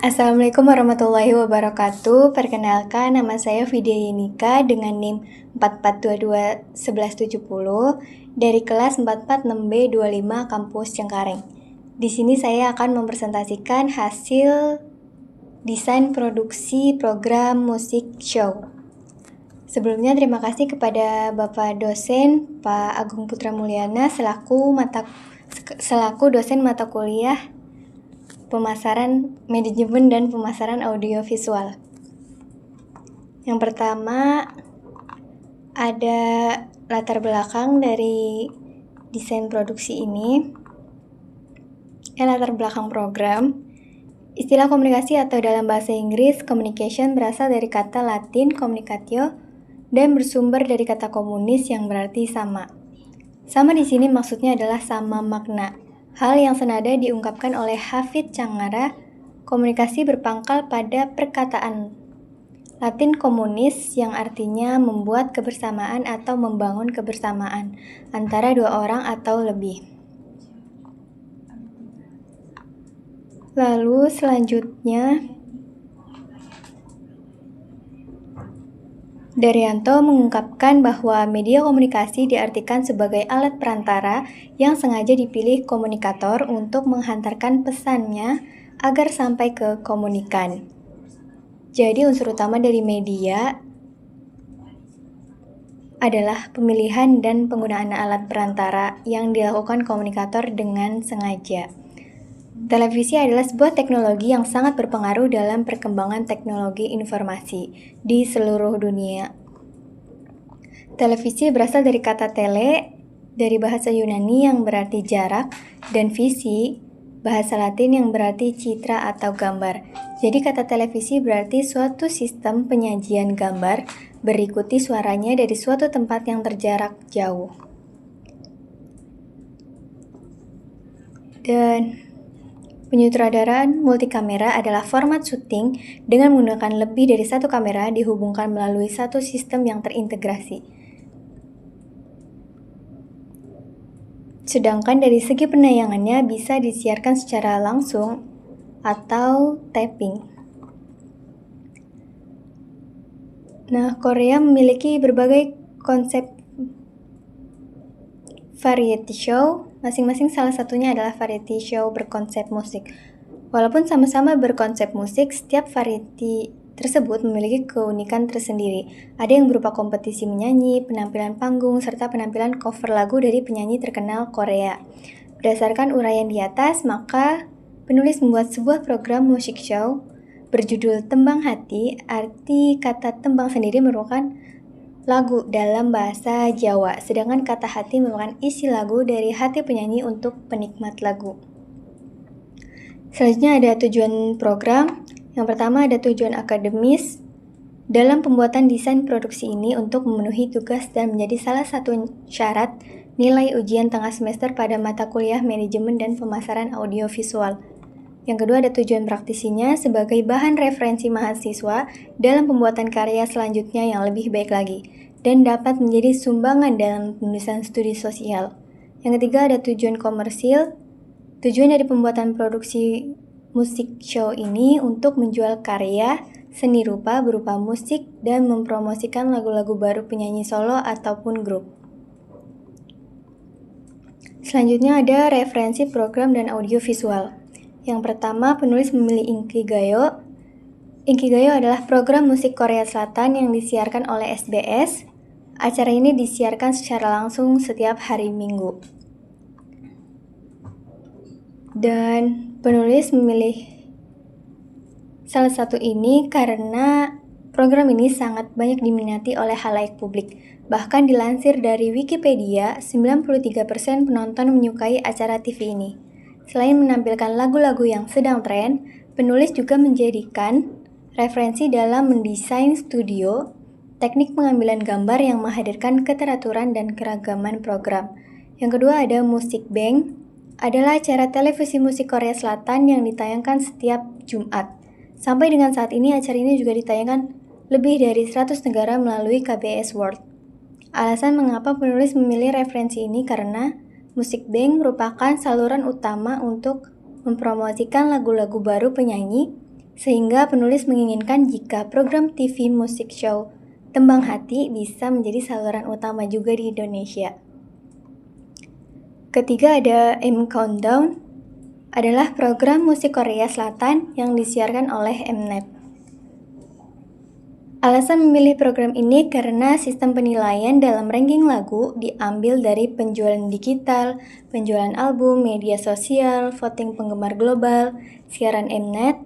Assalamualaikum warahmatullahi wabarakatuh. Perkenalkan, nama saya Vidya Yenika dengan NIM 44221170 dari kelas 446B25 Kampus Cengkareng. Di sini saya akan mempresentasikan hasil desain produksi program musik show. Sebelumnya terima kasih kepada Bapak dosen Pak Agung Putra Mulyana selaku dosen mata kuliah pemasaran manajemen dan pemasaran audiovisual. Yang pertama, ada latar belakang dari desain produksi ini. Latar belakang program. Istilah komunikasi atau dalam bahasa Inggris, communication berasal dari kata Latin communicatio dan bersumber dari kata komunis yang berarti sama. Sama di sini maksudnya adalah sama makna. Hal yang senada diungkapkan oleh Hafid Cangara, komunikasi berpangkal pada perkataan Latin komunis yang artinya membuat kebersamaan atau membangun kebersamaan antara dua orang atau lebih. Lalu selanjutnya, Daryanto mengungkapkan bahwa media komunikasi diartikan sebagai alat perantara yang sengaja dipilih komunikator untuk menghantarkan pesannya agar sampai ke komunikan. Jadi unsur utama dari media adalah pemilihan dan penggunaan alat perantara yang dilakukan komunikator dengan sengaja. Televisi adalah sebuah teknologi yang sangat berpengaruh dalam perkembangan teknologi informasi di seluruh dunia. Televisi berasal dari kata tele, dari bahasa Yunani yang berarti jarak, dan visi, bahasa Latin yang berarti citra atau gambar. Jadi kata televisi berarti suatu sistem penyajian gambar berikuti suaranya dari suatu tempat yang terjarak jauh. Dan penyutradaraan multikamera adalah format syuting dengan menggunakan lebih dari satu kamera dihubungkan melalui satu sistem yang terintegrasi. Sedangkan dari segi penayangannya bisa disiarkan secara langsung atau tapping. Nah, Korea memiliki berbagai konsep variety show, masing-masing salah satunya adalah variety show berkonsep musik. Walaupun sama-sama berkonsep musik, setiap variety tersebut memiliki keunikan tersendiri. Ada yang berupa kompetisi menyanyi, penampilan panggung, serta penampilan cover lagu dari penyanyi terkenal Korea. Berdasarkan uraian di atas, maka penulis membuat sebuah program musik show berjudul Tembang Hati. Arti kata tembang sendiri merupakan lagu dalam bahasa Jawa, sedangkan kata hati merupakan isi lagu dari hati penyanyi untuk penikmat lagu. Selanjutnya ada tujuan program. Yang pertama ada tujuan akademis. Dalam pembuatan desain produksi ini untuk memenuhi tugas dan menjadi salah satu syarat nilai ujian tengah semester pada mata kuliah manajemen dan pemasaran audiovisual. Yang kedua ada tujuan praktisinya sebagai bahan referensi mahasiswa dalam pembuatan karya selanjutnya yang lebih baik lagi dan dapat menjadi sumbangan dalam penulisan studi sosial. Yang ketiga ada tujuan komersil. Tujuan dari pembuatan produksi musik show ini untuk menjual karya seni rupa berupa musik dan mempromosikan lagu-lagu baru penyanyi solo ataupun grup. Selanjutnya ada referensi program dan audiovisual. Yang pertama, penulis memilih Inkigayo. Inkigayo adalah program musik Korea Selatan yang disiarkan oleh SBS. Acara ini disiarkan secara langsung setiap hari Minggu. Dan penulis memilih salah satu ini karena program ini sangat banyak diminati oleh halayak publik. Bahkan dilansir dari Wikipedia, 93% penonton menyukai acara TV ini. Selain menampilkan lagu-lagu yang sedang tren, penulis juga menjadikan referensi dalam mendesain studio, teknik pengambilan gambar yang menghadirkan keteraturan dan keragaman program. Yang kedua ada Music Bank, adalah acara televisi musik Korea Selatan yang ditayangkan setiap Jumat. Sampai dengan saat ini acara ini juga ditayangkan lebih dari 100 negara melalui KBS World. Alasan mengapa penulis memilih referensi ini karena Music Bank merupakan saluran utama untuk mempromosikan lagu-lagu baru penyanyi Sehingga penulis menginginkan jika program TV musik show Tembang Hati bisa menjadi saluran utama juga di Indonesia. Ketiga ada M Countdown, adalah program musik Korea Selatan yang disiarkan oleh Mnet. Alasan memilih program ini karena sistem penilaian dalam ranking lagu diambil dari penjualan digital, penjualan album, media sosial, voting penggemar global, siaran Mnet,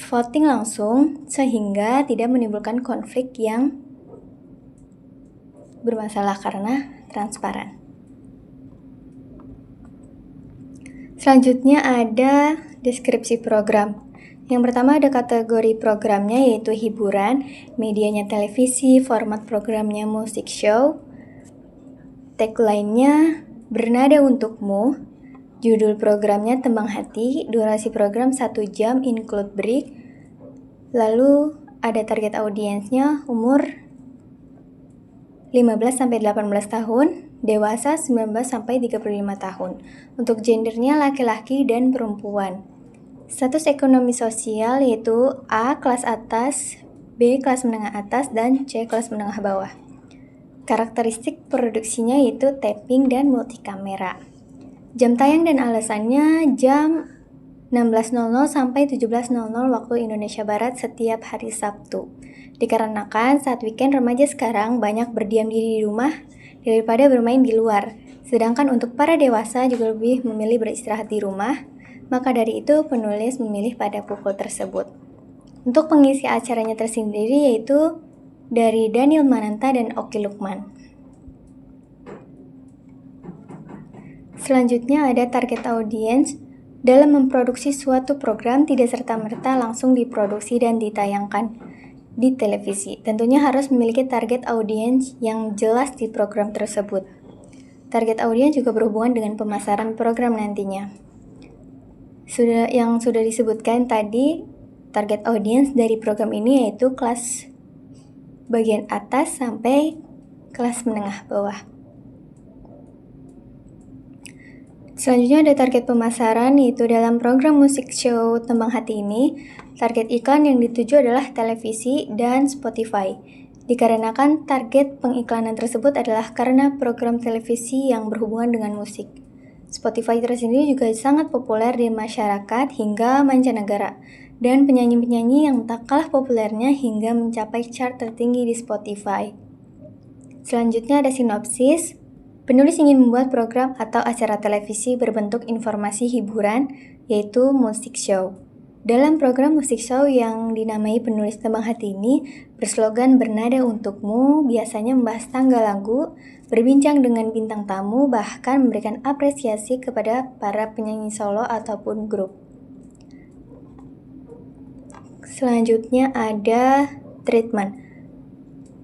voting langsung, sehingga tidak menimbulkan konflik yang bermasalah karena transparan. Selanjutnya ada deskripsi program. Yang pertama ada kategori programnya yaitu hiburan, medianya televisi, format programnya musik show, tagline-nya bernada untukmu, judul programnya Tembang Hati, durasi program 1 jam include break, lalu ada target audiensnya umur 15-18 tahun, dewasa 19-35 tahun. Untuk gendernya laki-laki dan perempuan. Status ekonomi sosial yaitu A. kelas atas, B. kelas menengah atas, dan C. kelas menengah bawah. Karakteristik produksinya yaitu tapping dan multikamera. Jam tayang dan alasannya jam 16.00 sampai 17.00 waktu Indonesia Barat setiap hari Sabtu. Dikarenakan saat weekend remaja sekarang banyak berdiam diri di rumah daripada bermain di luar. Sedangkan untuk para dewasa juga lebih memilih beristirahat di rumah. Maka dari itu penulis memilih pada pukul tersebut. Untuk pengisi acaranya tersendiri yaitu dari Daniel Mananta dan Oki Lukman. Selanjutnya ada target audience. Dalam memproduksi suatu program tidak serta-merta langsung diproduksi dan ditayangkan di televisi. Tentunya harus memiliki target audience yang jelas di program tersebut. Target audience juga berhubungan dengan pemasaran program nantinya. Yang sudah disebutkan tadi, target audience dari program ini yaitu kelas bagian atas sampai kelas menengah bawah. Selanjutnya ada target pemasaran, yaitu dalam program musik show Tembang Hati ini, target iklan yang dituju adalah televisi dan Spotify. Dikarenakan target pengiklanan tersebut adalah karena program televisi yang berhubungan dengan musik. Spotify tersendiri juga sangat populer di masyarakat hingga mancanegara, dan penyanyi-penyanyi yang tak kalah populernya hingga mencapai chart tertinggi di Spotify. Selanjutnya ada sinopsis. Penulis ingin membuat program atau acara televisi berbentuk informasi hiburan, yaitu musik show. Dalam program musik show yang dinamai Penulis Tembang Hati ini, berslogan bernada untukmu, biasanya membahas tanggal lagu, berbincang dengan bintang tamu, bahkan memberikan apresiasi kepada para penyanyi solo ataupun grup. Selanjutnya ada treatment.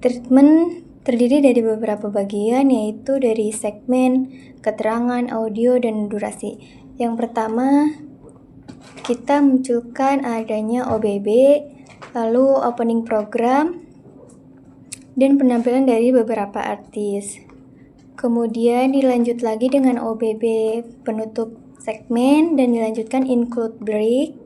Treatment terdiri dari beberapa bagian, yaitu dari segmen, keterangan, audio, dan durasi. Yang pertama, kita munculkan adanya OBB, lalu opening program, dan penampilan dari beberapa artis. Kemudian dilanjut lagi dengan OBB penutup segmen, dan dilanjutkan include break.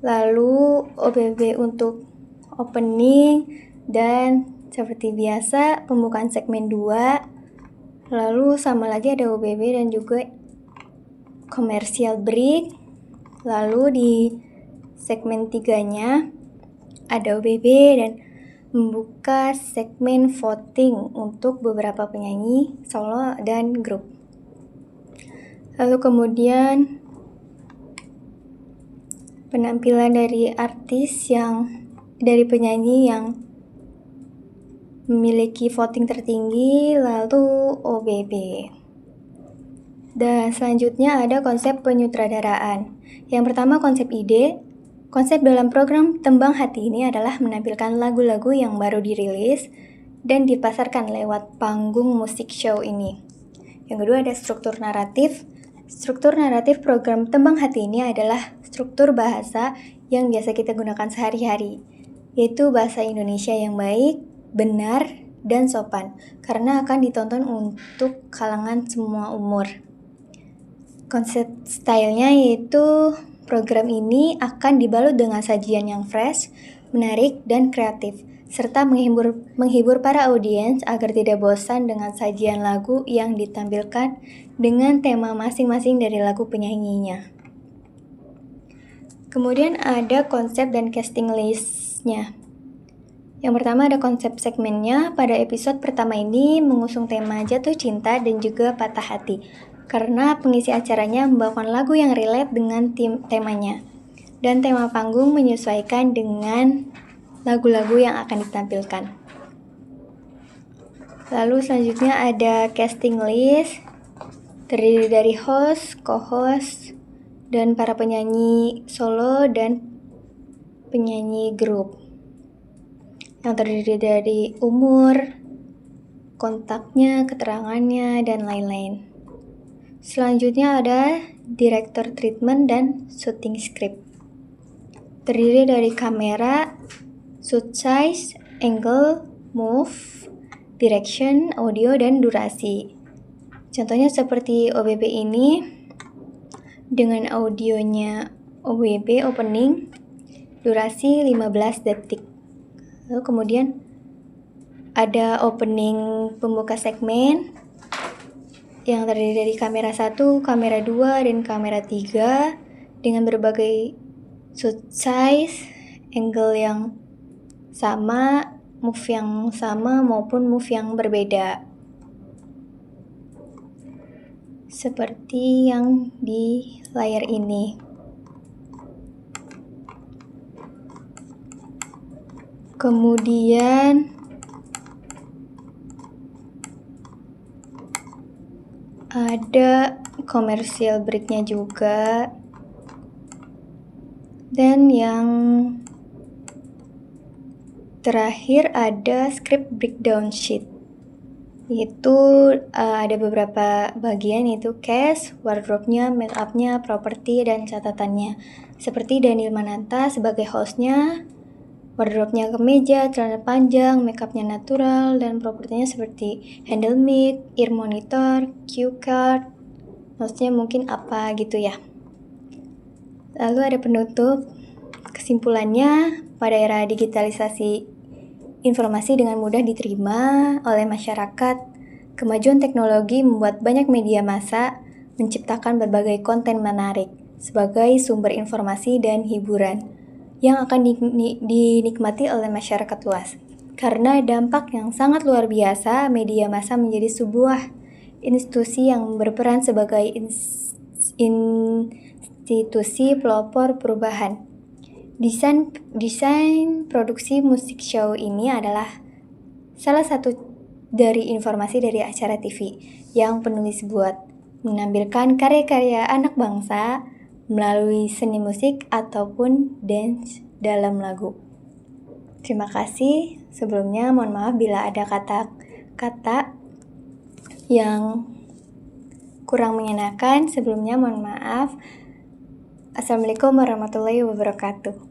Lalu OBB untuk opening, dan seperti biasa pembukaan segmen 2. Lalu sama lagi ada OBB dan juga commercial break. Lalu di segmen 3-nya ada OBB dan membuka segmen voting untuk beberapa penyanyi solo dan grup. Lalu kemudian penampilan dari dari penyanyi yang memiliki voting tertinggi, lalu OBB. Dan selanjutnya ada konsep penyutradaraan. Yang pertama konsep ide. Konsep dalam program Tembang Hati ini adalah menampilkan lagu-lagu yang baru dirilis dan dipasarkan lewat panggung musik show ini. Yang kedua ada struktur naratif. Struktur naratif program Tembang Hati ini adalah struktur bahasa yang biasa kita gunakan sehari-hari, yaitu bahasa Indonesia yang baik, benar, dan sopan, karena akan ditonton untuk kalangan semua umur. Konsep stylenya yaitu Program ini akan dibalut dengan sajian yang fresh, menarik, dan kreatif, serta menghibur para audiens agar tidak bosan dengan sajian lagu yang ditampilkan dengan tema masing-masing dari lagu penyanyinya. Kemudian ada konsep dan casting list-nya. Yang pertama ada konsep segmennya. Pada episode pertama ini mengusung tema jatuh cinta dan juga patah hati, karena pengisi acaranya membawakan lagu yang relate dengan temanya. Dan tema panggung menyesuaikan dengan lagu-lagu yang akan ditampilkan. Lalu selanjutnya ada casting list, terdiri dari host, co-host, dan para penyanyi solo dan penyanyi grup, yang terdiri dari umur, kontaknya, keterangannya, dan lain-lain. Selanjutnya ada director treatment dan shooting script, terdiri dari kamera, shoot size, angle, move, direction, audio, dan durasi. Contohnya seperti OBB ini, dengan audionya OBB opening, durasi 15 detik. Lalu kemudian ada opening pembuka segmen yang terdiri dari kamera 1, kamera 2, dan kamera 3 dengan berbagai shoot size, angle yang sama, move yang sama maupun move yang berbeda. Seperti yang di layar ini. Kemudian ada commercial break-nya juga. Dan yang terakhir ada script breakdown sheet. Itu ada beberapa bagian, yaitu cast, wardrobe-nya, make-up-nya, properti, dan catatannya. Seperti Daniel Mananta sebagai host-nya, wardrobe-nya kemeja, celana panjang, make-up-nya natural, dan propertinya seperti handle mic, ear monitor, cue card, maksudnya mungkin apa gitu ya. Lalu ada penutup. Kesimpulannya, pada era digitalisasi informasi dengan mudah diterima oleh masyarakat, kemajuan teknologi membuat banyak media massa menciptakan berbagai konten menarik sebagai sumber informasi dan hiburan yang akan dinikmati oleh masyarakat luas. Karena dampak yang sangat luar biasa, media massa menjadi sebuah institusi yang berperan sebagai institusi pelopor perubahan. Desain produksi musik show ini adalah salah satu dari informasi dari acara TV yang penulis buat menampilkan karya-karya anak bangsa melalui seni musik ataupun dance dalam lagu. Terima kasih. Sebelumnya mohon maaf bila ada kata-kata yang kurang mengenakan. Sebelumnya mohon maaf. Assalamualaikum warahmatullahi wabarakatuh.